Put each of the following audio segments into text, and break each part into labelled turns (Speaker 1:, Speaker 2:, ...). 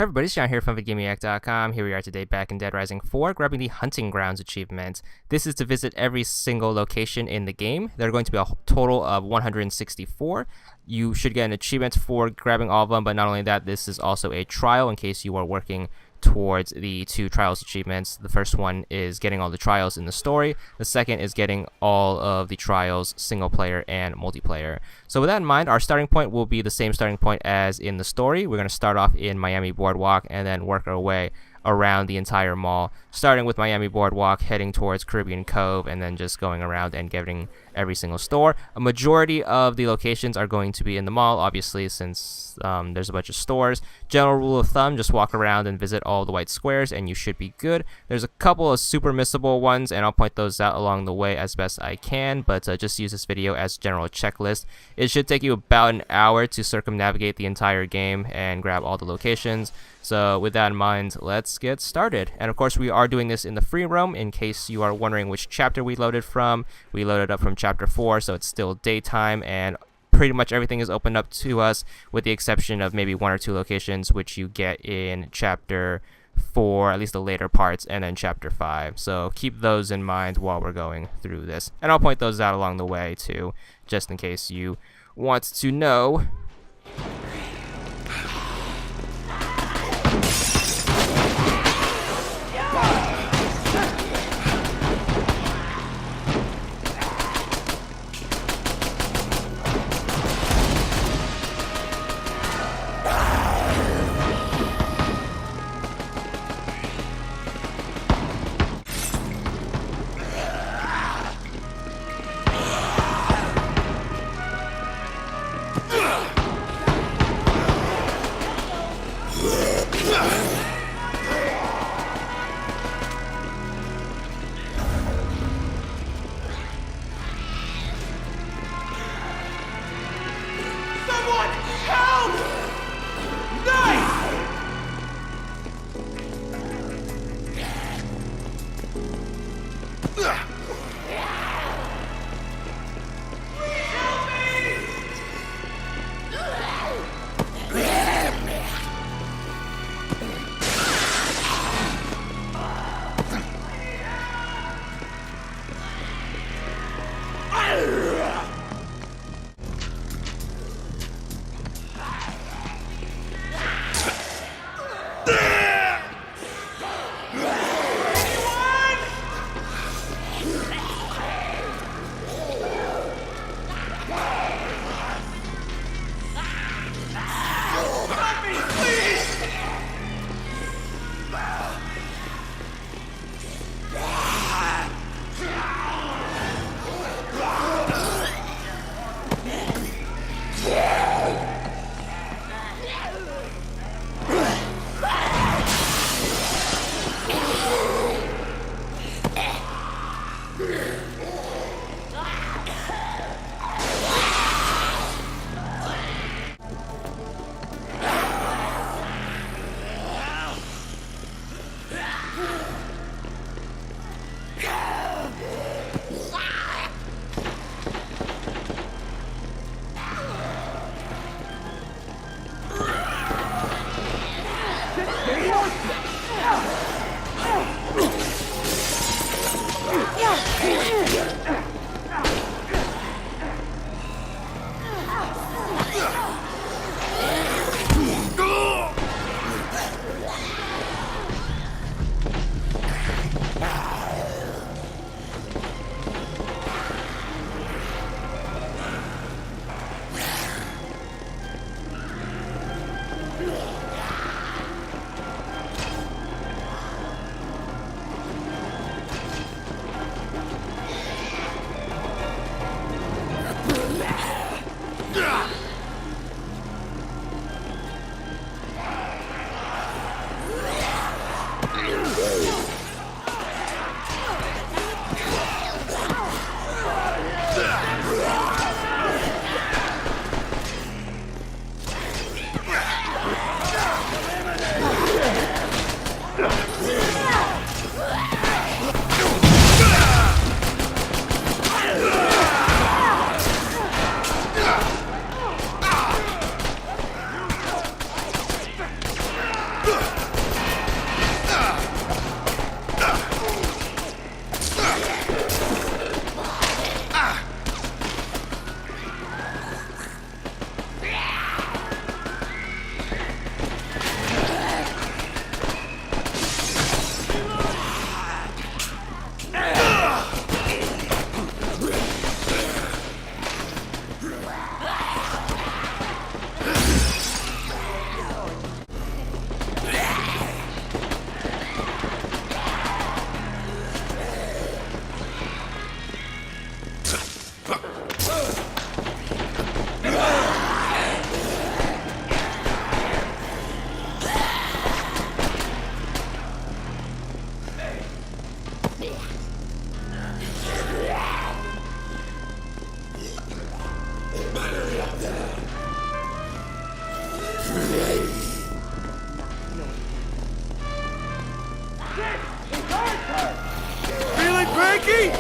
Speaker 1: Hi everybody, it's John here from VidGamiac.com. Here we are today back in Dead Rising 4, grabbing the Hunting Grounds achievement. This is to visit every single location in the game. There are going to be a total of 164. You should get an achievement for grabbing all of them, but not only that, this is also a trial in case you are working towards the 2 trials achievements. The first one is getting all the trials in the story. The second is getting all of the trials single player and multiplayer. So with that in mind, our starting point will be the same starting point as in the story. We're going to start off in Miami Boardwalk and then work our way around the entire mall, starting with Miami Boardwalk, heading towards Caribbean Cove, and then just going around and getting every single store. A majority of the locations are going to be in the mall, obviously, since there's a bunch of stores. General rule of thumb, just walk around and visit all the white squares and you should be good. There's a couple of super missable ones, and I'll point those out along the way as best I can, but just use this video as general checklist. It should take you about an hour to circumnavigate the entire game and grab all the locations. So with that in mind, let's get started. And of course, we are doing this in the free roam. In case you are wondering which chapter we loaded from, we loaded up from chapter 4, so it's still daytime, and pretty much everything is opened up to us with the exception of maybe 1 or 2 locations, which you get in chapter 4, at least the later parts, and then chapter 5. So keep those in mind while we're going through this. And I'll point those out along the way too, just in case you want to know.
Speaker 2: Feeling cranky?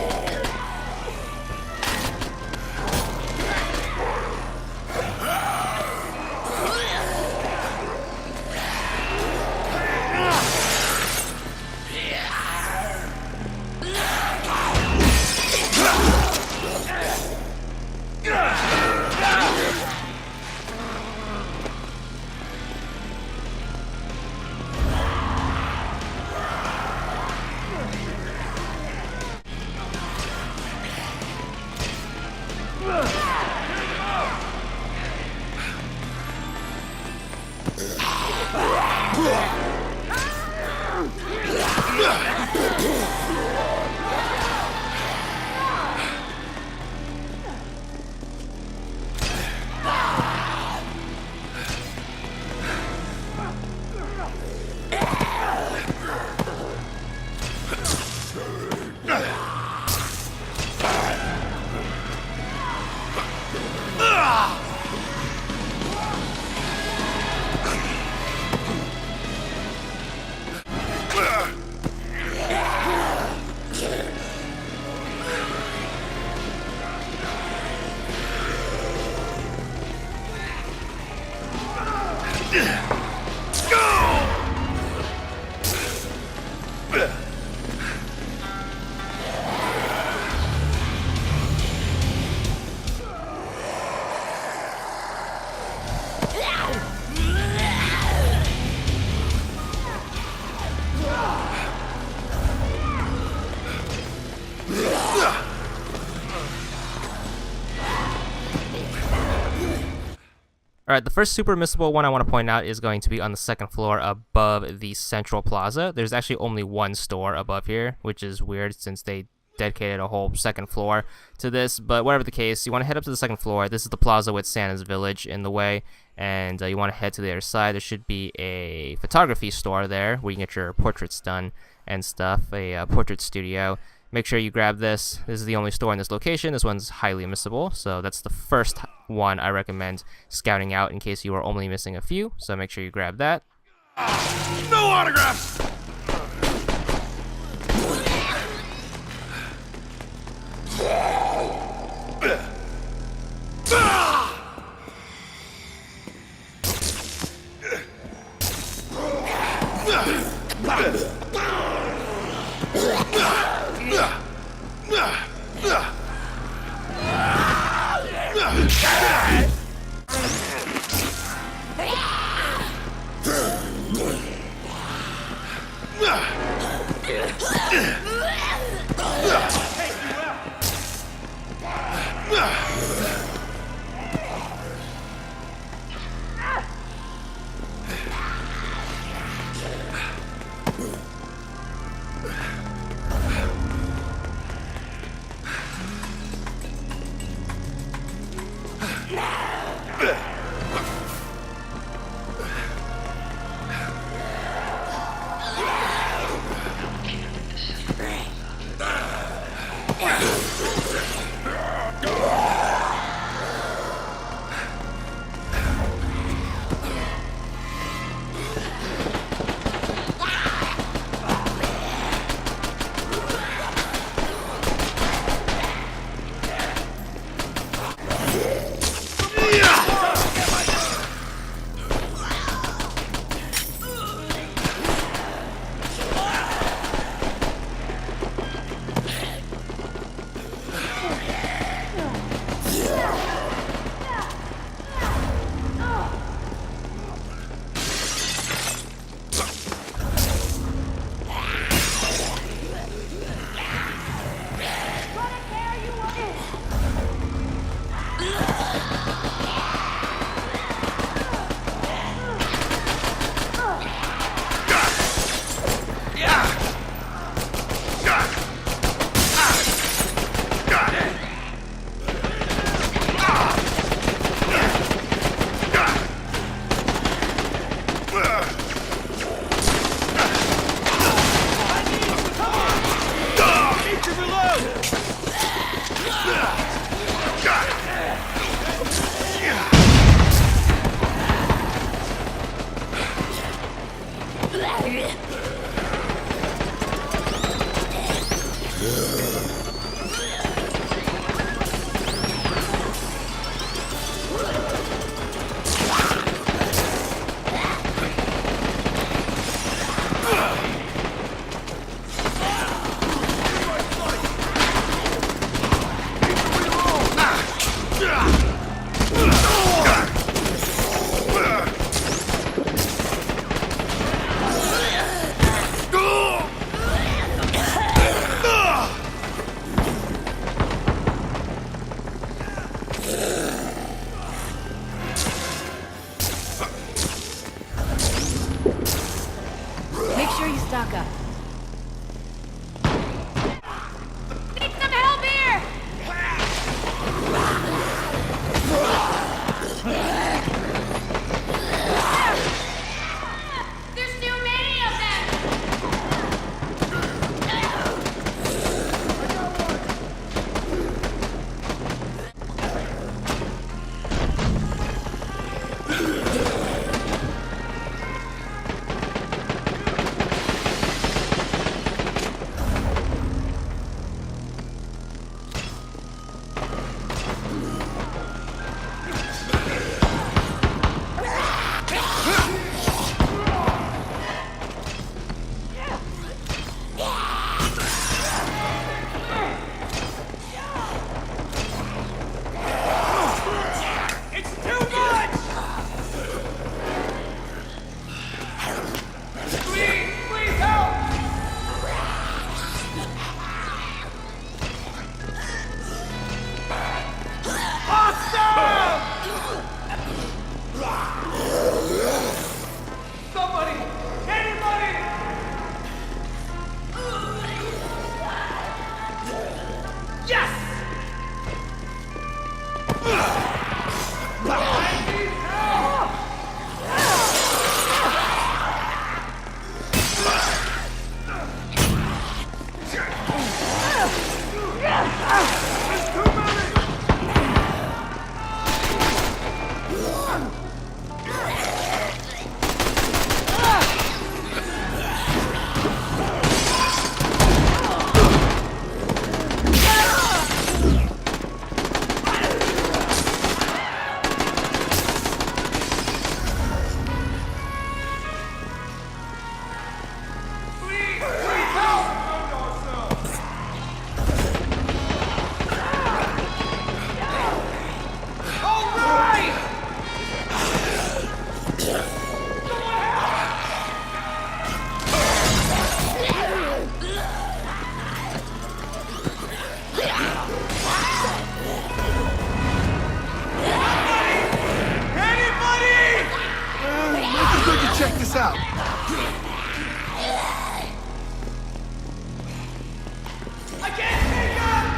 Speaker 1: Alright, the first super missable one I want to point out is going to be on the second floor above the central plaza. There's actually only one store above here, which is weird since they dedicated a whole second floor to this, but whatever the case, you want to head up to the second floor. This is the plaza with Santa's village in the way, and you want to head to the other side. There should be a photography store there where you can get your portraits done and stuff, a portrait studio. Make sure you grab this. This is the only store in this location. This one's highly missable, so that's the first one I recommend scouting out in case you are only missing a few, so make sure you grab that.
Speaker 2: No autographs!
Speaker 3: Make sure you stock up. Need some help here! There's too many of them!
Speaker 2: It's too much! Please help! Awesome! Somebody! Anybody! Yes!
Speaker 4: Check this out.
Speaker 2: I can't speak up!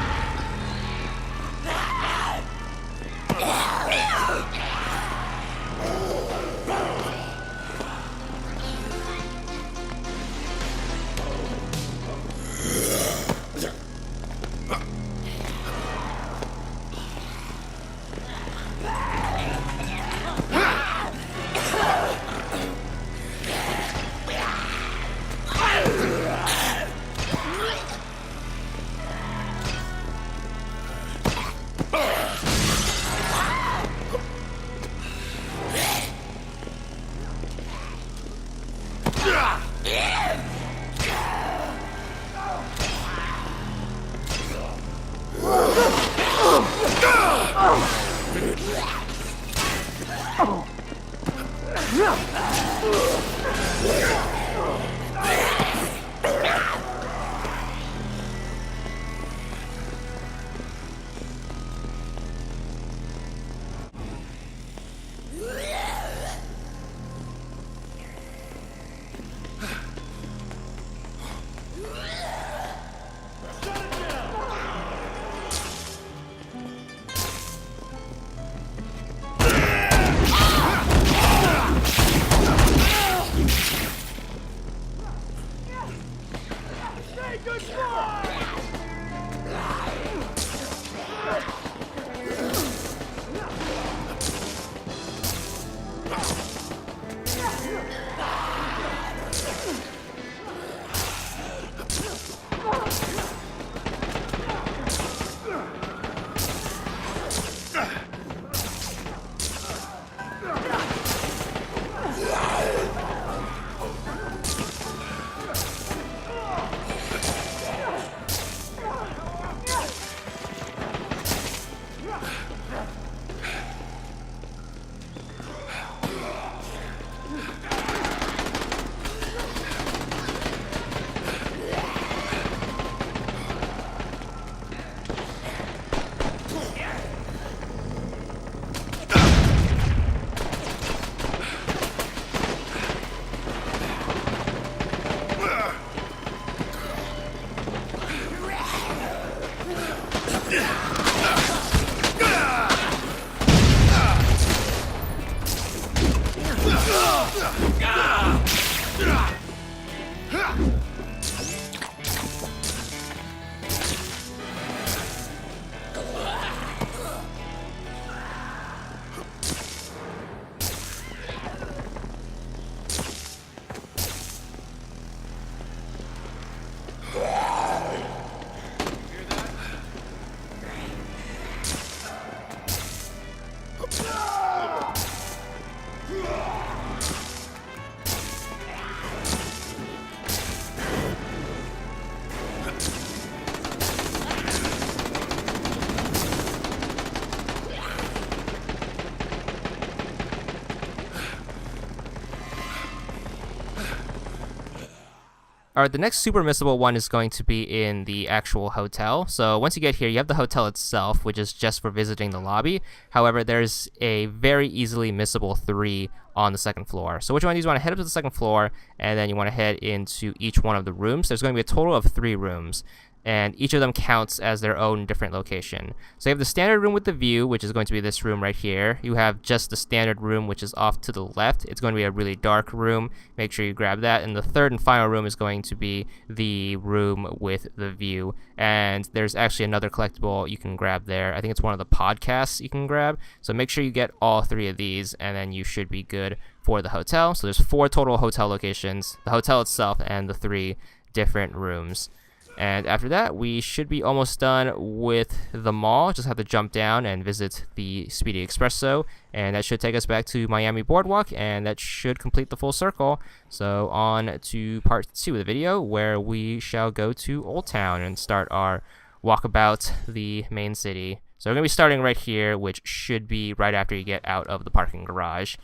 Speaker 1: All right, the next super missable one is going to be in the actual hotel. So once you get here, you have the hotel itself, which is just for visiting the lobby. However, there's a very easily missable 3 on the second floor. So what you want to do is you want to head up to the second floor, and then you want to head into each one of the rooms. There's going to be a total of 3 rooms, and each of them counts as their own different location. So you have the standard room with the view, which is going to be this room right here. You have just the standard room, which is off to the left. It's going to be a really dark room. Make sure you grab that. And the third and final room is going to be the room with the view. And there's actually another collectible you can grab there. I think it's one of the podcasts you can grab. So make sure you get all 3 of these, and then you should be good for the hotel. So there's 4 total hotel locations, the hotel itself, and the 3 different rooms. And after that, we should be almost done with the mall. Just have to jump down and visit the Speedy Espresso, and that should take us back to Miami Boardwalk, and that should complete the full circle. So on to part 2 of the video, where we shall go to Old Town and start our walkabout the main city. So we're going to be starting right here, which should be right after you get out of the parking garage.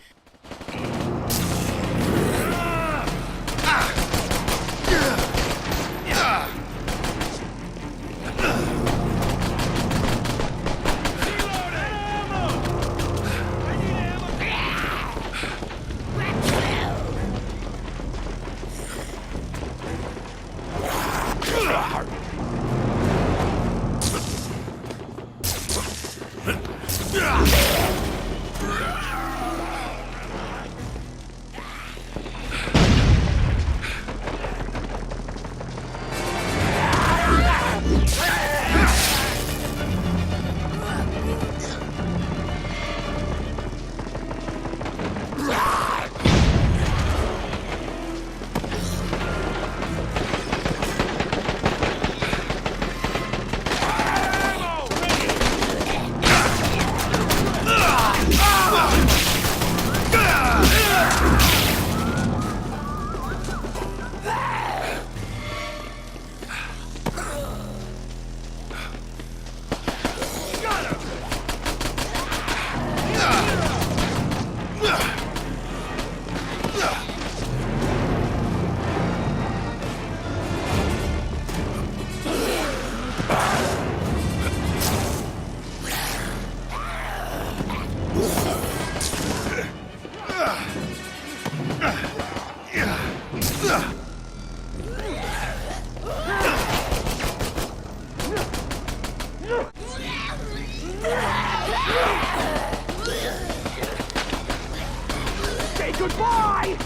Speaker 2: Say goodbye!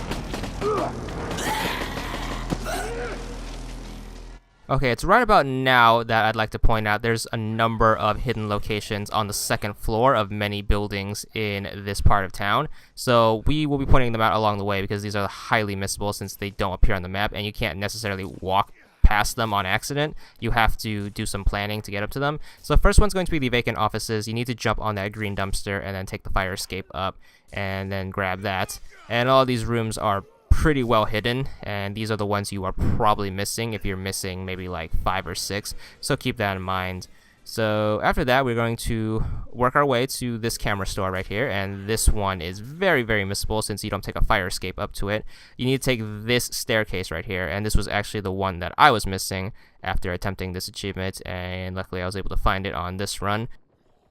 Speaker 1: Okay, it's right about now that I'd like to point out there's a number of hidden locations on the second floor of many buildings in this part of town. So we will be pointing them out along the way because these are highly missable since they don't appear on the map and you can't necessarily walk past them on accident. You have to do some planning to get up to them. So the first one's going to be the vacant offices. You need to jump on that green dumpster and then take the fire escape up and then grab that. And all these rooms are pretty well hidden, and these are the ones you are probably missing if you're missing maybe like 5 or 6, so keep that in mind. So after that, we're going to work our way to this camera store right here, and this one is very, very missable since you don't take a fire escape up to it. You need to take this staircase right here, and this was actually the one that I was missing after attempting this achievement, and luckily I was able to find it on this run.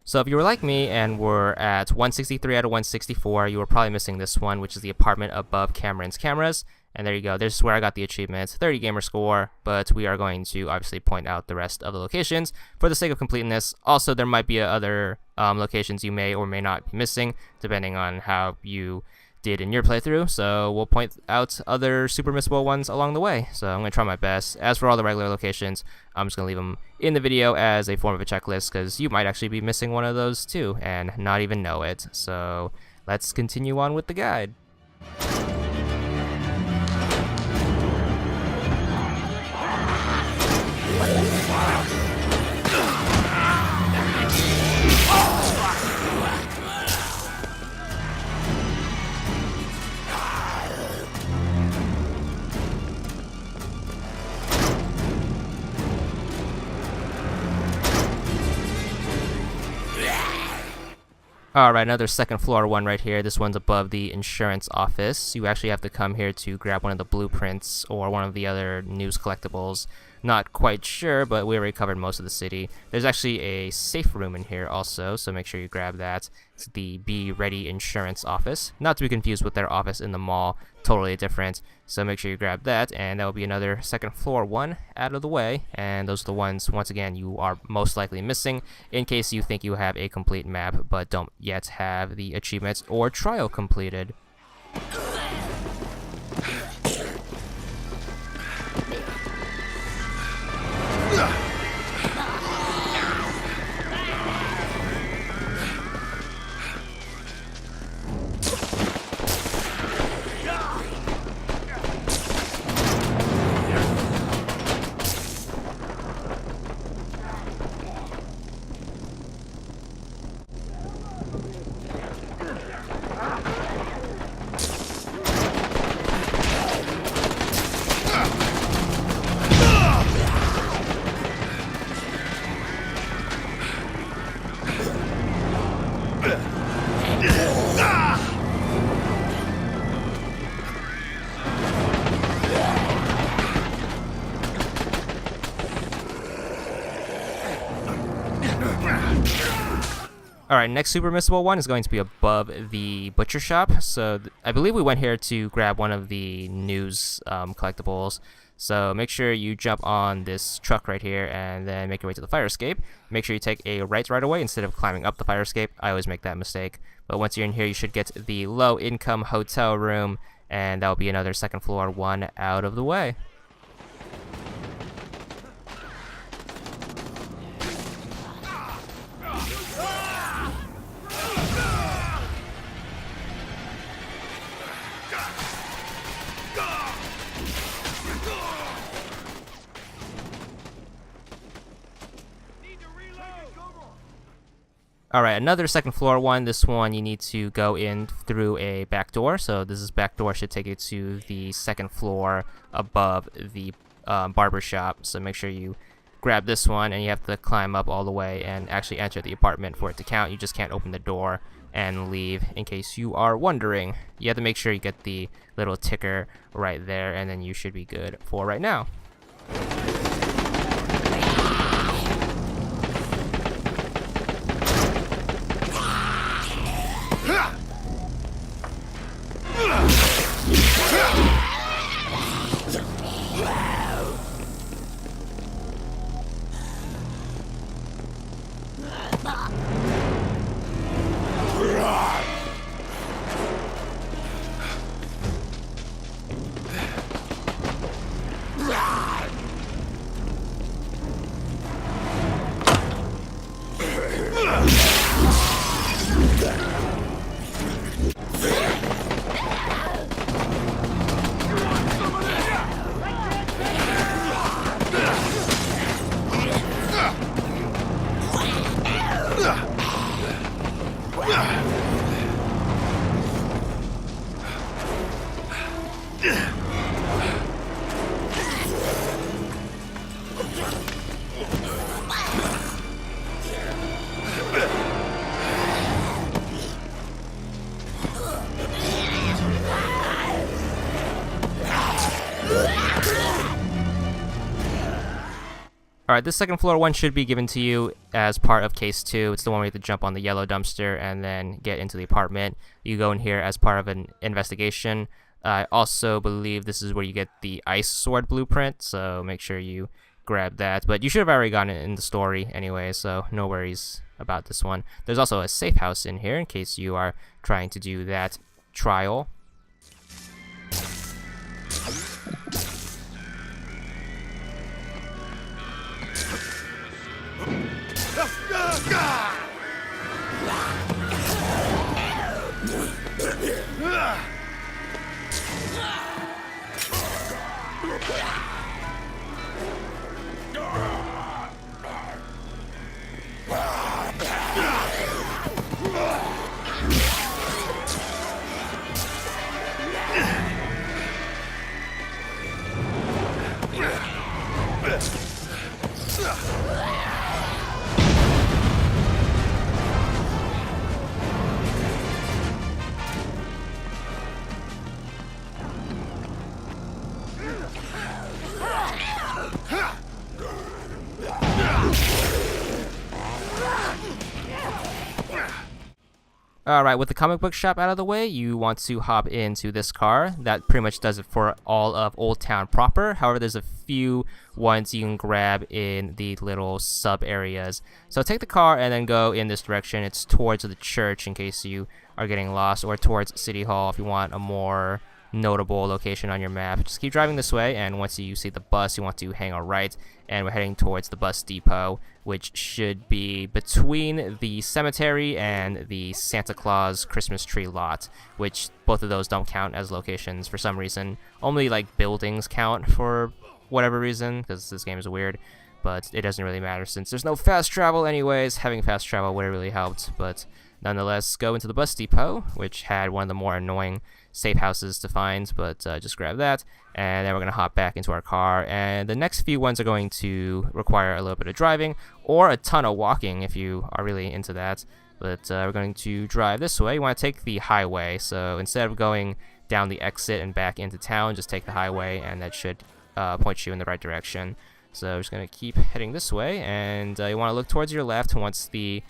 Speaker 1: So if you were like me and were at 163 out of 164, you were probably missing this one, which is the apartment above Cameron's cameras. And there you go. This is where I got the achievement, 30 gamer score, but we are going to obviously point out the rest of the locations for the sake of completeness. Also, there might be other locations you may or may not be missing, depending on how you did in your playthrough, so we'll point out other super missable ones along the way. So I'm going to try my best. As for all the regular locations, I'm just going to leave them in the video as a form of a checklist because you might actually be missing one of those too and not even know it. So let's continue on with the guide. Alright, another second floor one right here. This one's above the insurance office. You actually have to come here to grab one of the blueprints or one of the other news collectibles. Not quite sure, but we already covered most of the city. There's actually a safe room in here also, so make sure you grab that. It's the Be Ready Insurance office. Not to be confused with their office in the mall. Totally different. So make sure you grab that, and that will be another second floor one out of the way. And those are the ones, once again, you are most likely missing in case you think you have a complete map but don't yet have the achievements or trial completed. Alright, next super missable one is going to be above the butcher shop. So I believe we went here to grab one of the news collectibles. So make sure you jump on this truck right here and then make your way to the fire escape. Make sure you take a right away instead of climbing up the fire escape. I always make that mistake. But once you're in here, you should get the low income hotel room, and that will be another second floor one out of the way. Alright, another second floor one. This one you need to go in through a back door. So this back door should take you to the second floor above the barber shop. So make sure you grab this one, and you have to climb up all the way and actually enter the apartment for it to count. You just can't open the door and leave, in case you are wondering. You have to make sure you get the little ticker right there, and then you should be good for right now. Alright, this second floor one should be given to you as part of case 2. It's the one where you have to jump on the yellow dumpster and then get into the apartment. You go in here as part of an investigation. I also believe this is where you get the ice sword blueprint, so make sure you grab that. But you should have already gotten it in the story anyway, so no worries about this one. There's also a safe house in here in case you are trying to do that trial. Alright, with the comic book shop out of the way, you want to hop into this car. That pretty much does it for all of Old Town proper. However, there's a few ones you can grab in the little sub areas. So take the car and then go in this direction. It's towards the church in case you are getting lost, or towards City Hall if you want a more notable location on your map. Just keep driving this way, and once you see the bus, you want to hang a right, and we're heading towards the bus depot, which should be between the cemetery and the Santa Claus Christmas tree lot, which both of those don't count as locations for some reason. Only like buildings count for whatever reason, because this game is weird, but it doesn't really matter since there's no fast travel anyways. Having fast travel would have really helped, but nonetheless, go into the bus depot, which had one of the more annoying safe houses to find, but just grab that, and then we're going to hop back into our car. And the next few ones are going to require a little bit of driving or a ton of walking if you are really into that, but we're going to drive this way. You want to take the highway, so instead of going down the exit and back into town, just take the highway, and that should point you in the right direction. So we're just going to keep heading this way, and you want to look towards your left once the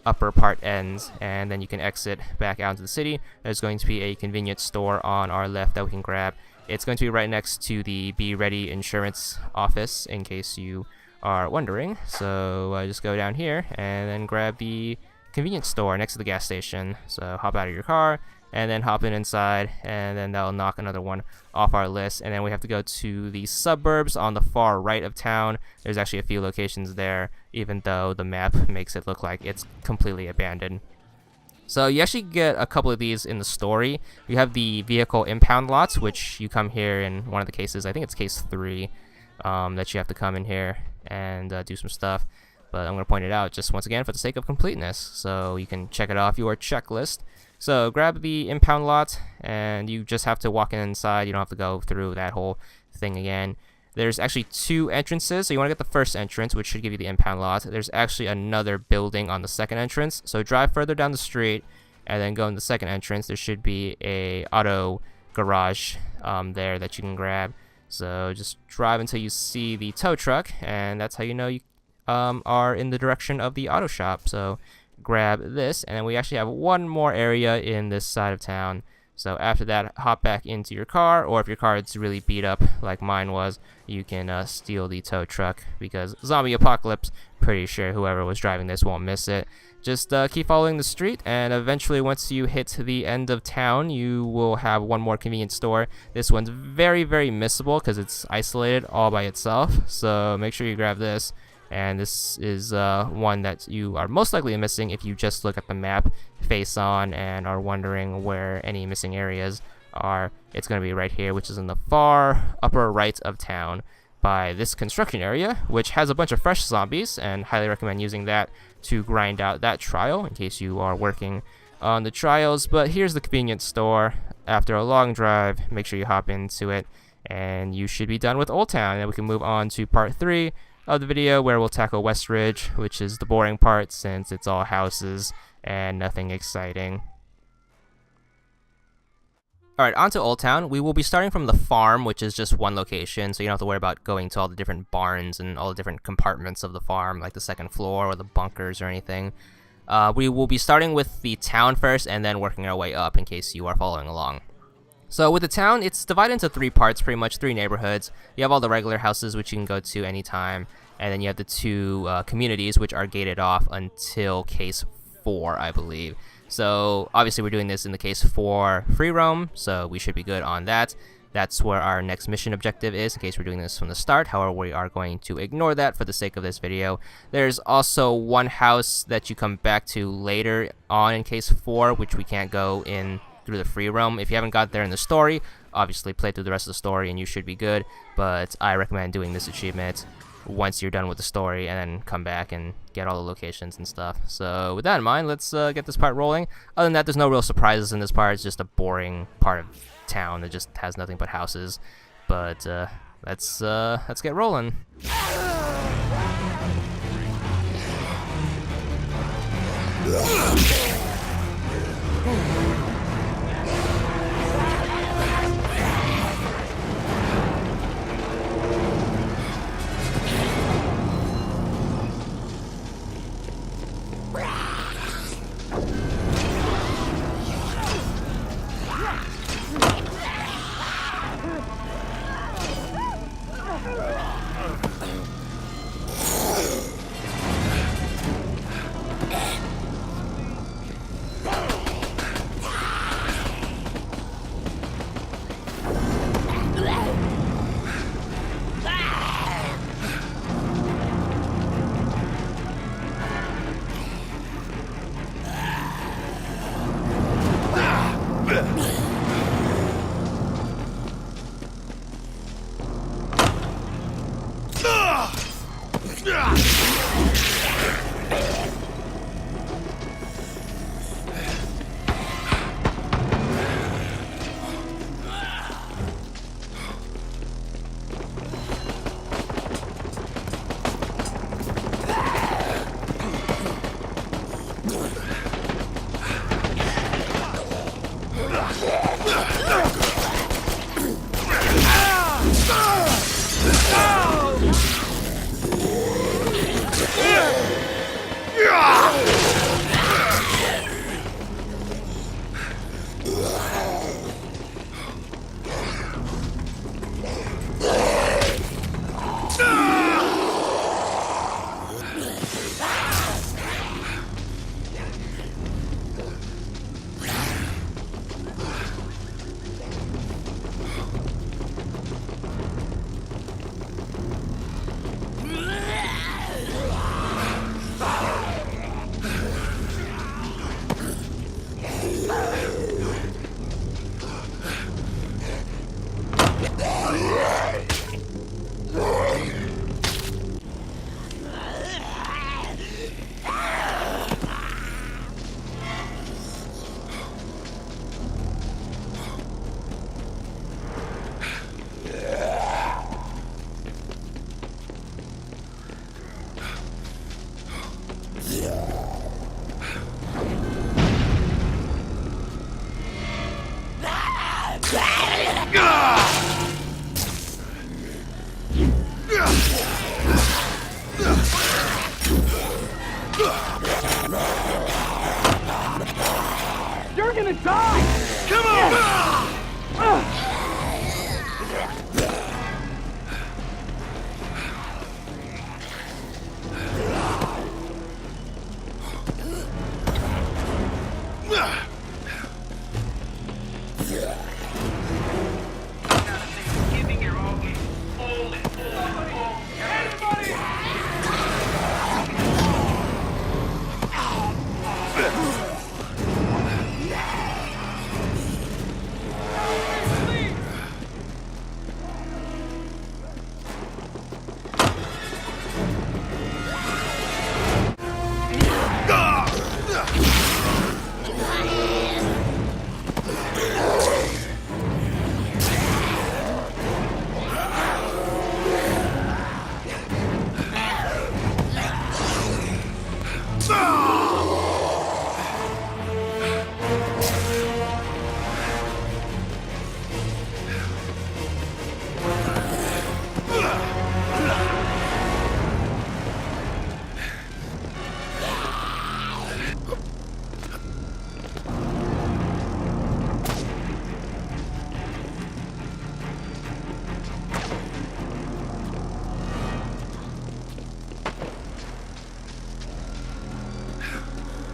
Speaker 1: upper part ends, and then you can exit back out into the city. There's going to be a convenience store on our left that we can grab. It's going to be right next to the Be Ready insurance office, in case you are wondering. So just go down here and then grab the convenience store next to the gas station. So hop out of your car and then hop inside, and then that'll knock another one off our list. And then we have to go to the suburbs on the far right of town. There's actually a few locations there, even though the map makes it look like it's completely abandoned. So you actually get a couple of these in the story. You have the vehicle impound lots, which you come here in one of the cases. I think it's case 3 that you have to come in here and do some stuff. But I'm going to point it out just once again for the sake of completeness, so you can check it off your checklist. So grab the impound lot, and you just have to walk inside. You don't have to go through that whole thing again. There's actually 2 entrances, so you want to get the first entrance, which should give you the impound lot. There's actually another building on the second entrance, so drive further down the street and then go in the second entrance. There should be a auto garage there that you can grab. So just drive until you see the tow truck, and that's how you know you are in the direction of the auto shop. So grab this, and then we actually have one more area in this side of town. So after that, hop back into your car, or if your car is really beat up like mine was, you can steal the tow truck, because zombie apocalypse, pretty sure whoever was driving this won't miss it. Just keep following the street, and eventually once you hit the end of town, you will have one more convenience store. This one's very, very missable because it's isolated all by itself, so make sure you grab this. And this is one that you are most likely missing if you just look at the map face on and are wondering where any missing areas are. It's going to be right here, which is in the far upper right of town by this construction area, which has a bunch of fresh zombies, and highly recommend using that to grind out that trial in case you are working on the trials. But here's the convenience store. After a long drive, make sure you hop into it, and you should be done with Old Town. And we can move on to part 3 of the video, where we'll tackle West Ridge, which is the boring part since it's all houses and nothing exciting. Alright, on to Old Town. We will be starting from the farm, which is just one location, so you don't have to worry about going to all the different barns and all the different compartments of the farm, like the second floor or the bunkers or anything. We will be starting with the town first and then working our way up in case you are following along. So with the town, it's divided into 3 parts, pretty much 3 neighborhoods. You have all the regular houses, which you can go to anytime, and then you have the 2 communities, which are gated off until case 4, I believe. So obviously we're doing this in the case 4 free roam, so we should be good on that. That's where our next mission objective is, in case we're doing this from the start. However, we are going to ignore that for the sake of this video. There's also one house that you come back to later on in case 4, which we can't go in through the free roam. If you haven't got there in the story, obviously play through the rest of the story and you should be good, but I recommend doing this achievement once you're done with the story and then come back and get all the locations and stuff. So with that in mind, let's get this part rolling. Other than that, there's no real surprises in this part. It's just a boring part of town that just has nothing but houses, but let's get rolling.
Speaker 2: You're gonna die!
Speaker 4: Come on!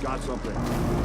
Speaker 4: Got something.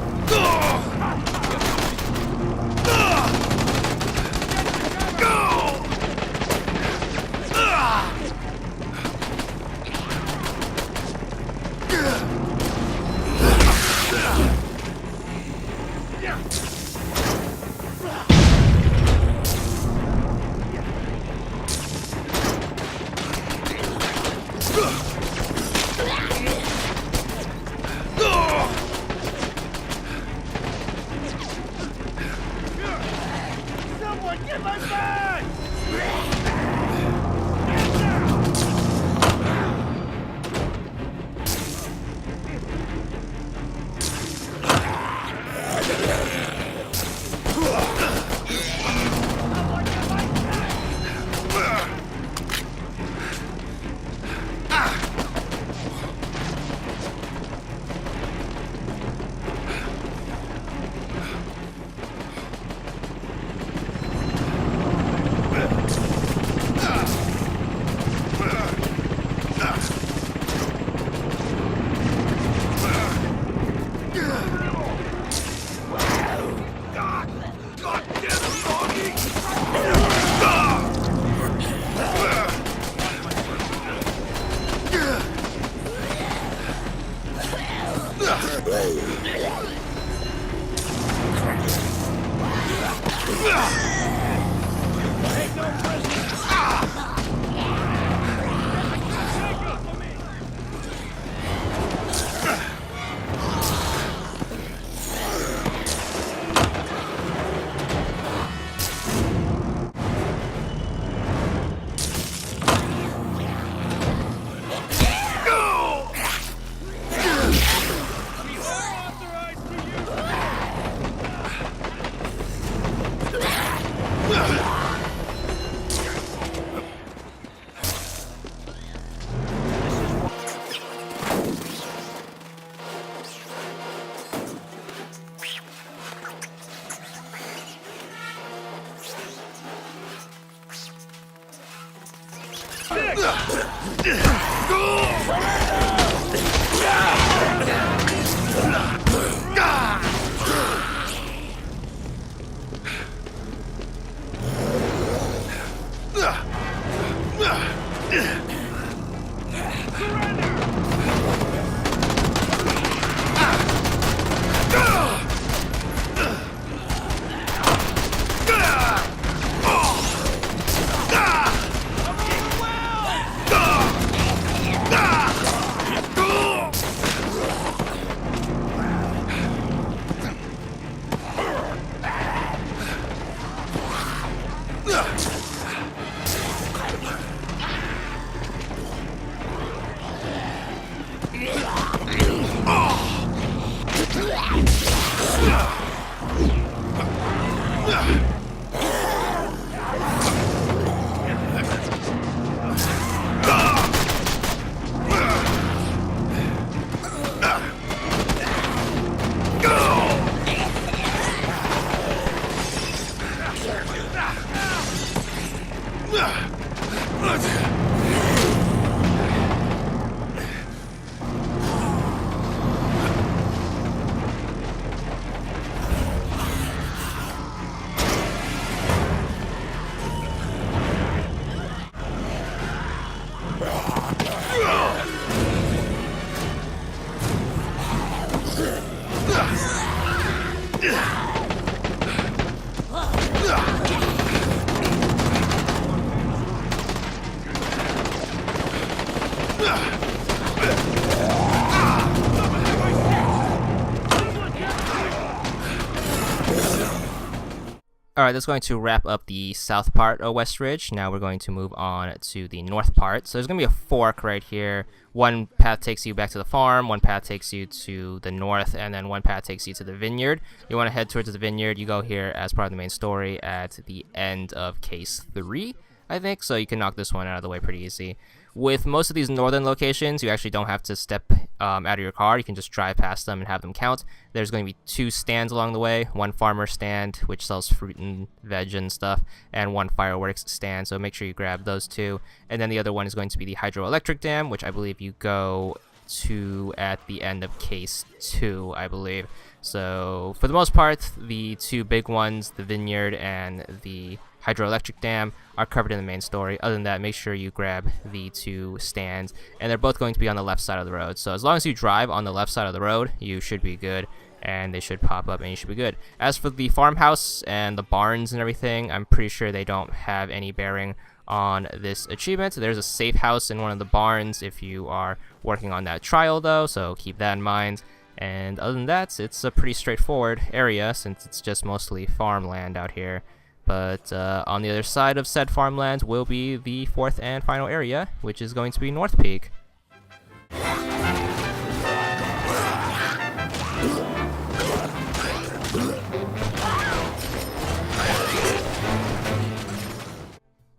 Speaker 1: Alright, that's going to wrap up the south part of West Ridge. Now we're going to move on to the north part. So there's going to be a fork right here. One path takes you back to the farm, one path takes you to the north, and then one path takes you to the vineyard. You want to head towards the vineyard. You go here as part of the main story at the end of Case 3, I think. So you can knock this one out of the way pretty easy. With most of these northern locations, you actually don't have to step out of your car. You can just drive past them and have them count. There's going to be 2 stands along the way. One farmer stand, which sells fruit and veg and stuff, and one fireworks stand. So make sure you grab those 2. And then the other one is going to be the hydroelectric dam, which I believe you go to at the end of Case 2, I believe. So for the most part, the 2 big ones, the vineyard and the hydroelectric dam, are covered in the main story. Other than that, make sure you grab the 2 stands, and they're both going to be on the left side of the road. So as long as you drive on the left side of the road, you should be good, and they should pop up and you should be good. As for the farmhouse and the barns and everything, I'm pretty sure they don't have any bearing on this achievement. There's a safe house in one of the barns if you are working on that trial though, so keep that in mind. And other than that, it's a pretty straightforward area since it's just mostly farmland out here. But on the other side of said farmlands will be the 4th and final area, which is going to be North Peak.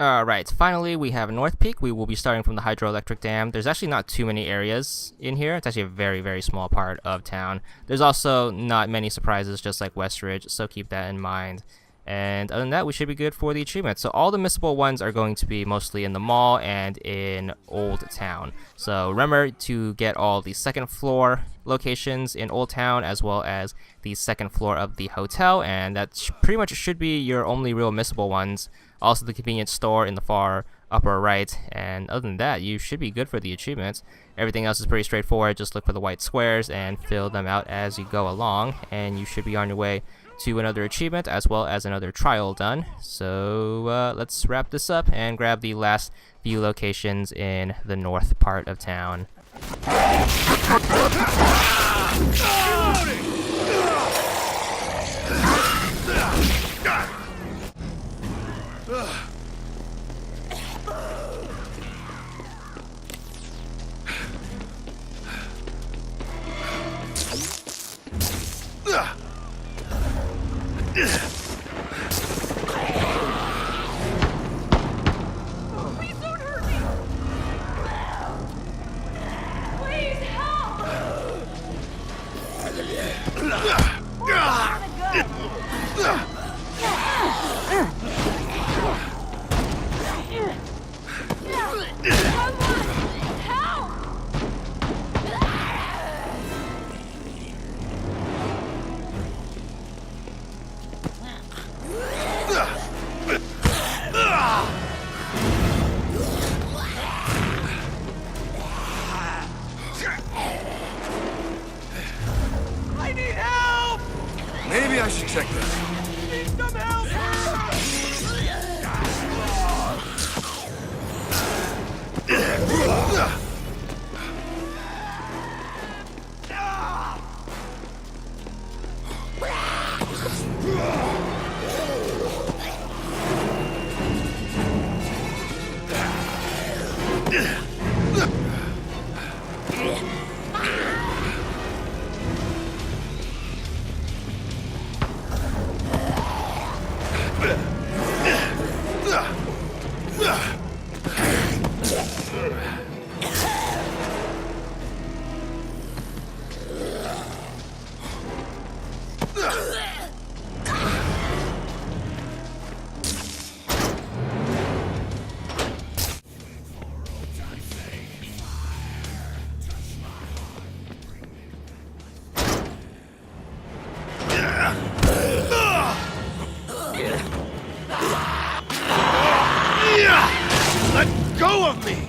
Speaker 1: Alright, finally we have North Peak. We will be starting from the hydroelectric dam. There's actually not too many areas in here. It's actually a very, very small part of town. There's also not many surprises, just like West Ridge, so keep that in mind. And other than that, we should be good for the achievement. So all the missable ones are going to be mostly in the mall and in Old Town. So remember to get all the 2nd floor locations in Old Town as well as the 2nd floor of the hotel, and that pretty much should be your only real missable ones. Also the convenience store in the far upper right, and other than that, you should be good for the achievements. Everything else is pretty straightforward. Just look for the white squares and fill them out as you go along, and you should be on your way to another achievement as well as another trial done. So let's wrap this up and grab the last few locations in the north part of town.
Speaker 3: Please don't hurt me! Please help!
Speaker 4: Let go of me!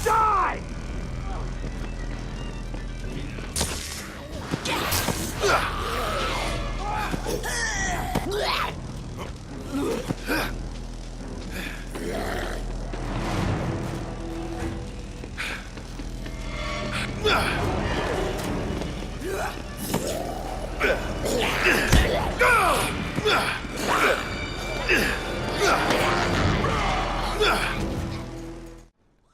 Speaker 2: Die!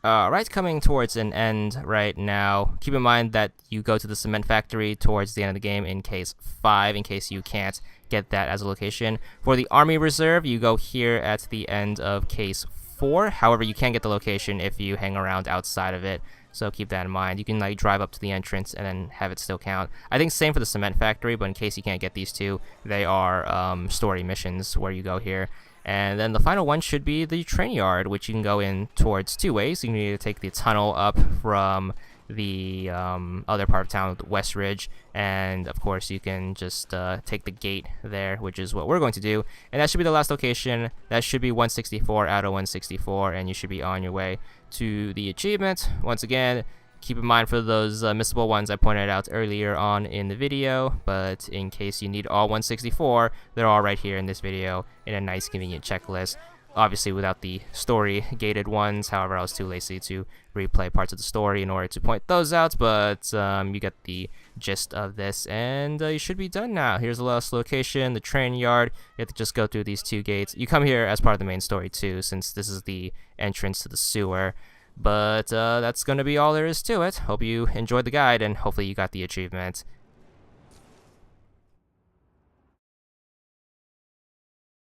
Speaker 1: Alright, coming towards an end right now. Keep in mind that you go to the cement factory towards the end of the game in case 5, in case you can't get that as a location. For the army reserve, you go here at the end of case 4. However, you can get the location if you hang around outside of it, so keep that in mind. You can like drive up to the entrance and then have it still count. I think same for the cement factory, but in case you can't get these two, they are story missions where you go here. And then the final one should be the train yard, which you can go in towards 2 ways. You can either take the tunnel up from the other part of town, West Ridge, and of course you can just take the gate there, which is what we're going to do. And that should be the last location. That should be 164 out of 164, and you should be on your way to the achievement. Once again, keep in mind for those missable ones I pointed out earlier on in the video, but in case you need all 164, they're all right here in this video in a nice convenient checklist. Obviously without the story gated ones, however I was too lazy to replay parts of the story in order to point those out, but you get the gist of this, and you should be done now. Here's the last location, the train yard. You have to just go through these 2 gates. You come here as part of the main story too, since this is the entrance to the sewer. But that's going to be all there is to it. Hope you enjoyed the guide, and hopefully you got the achievement.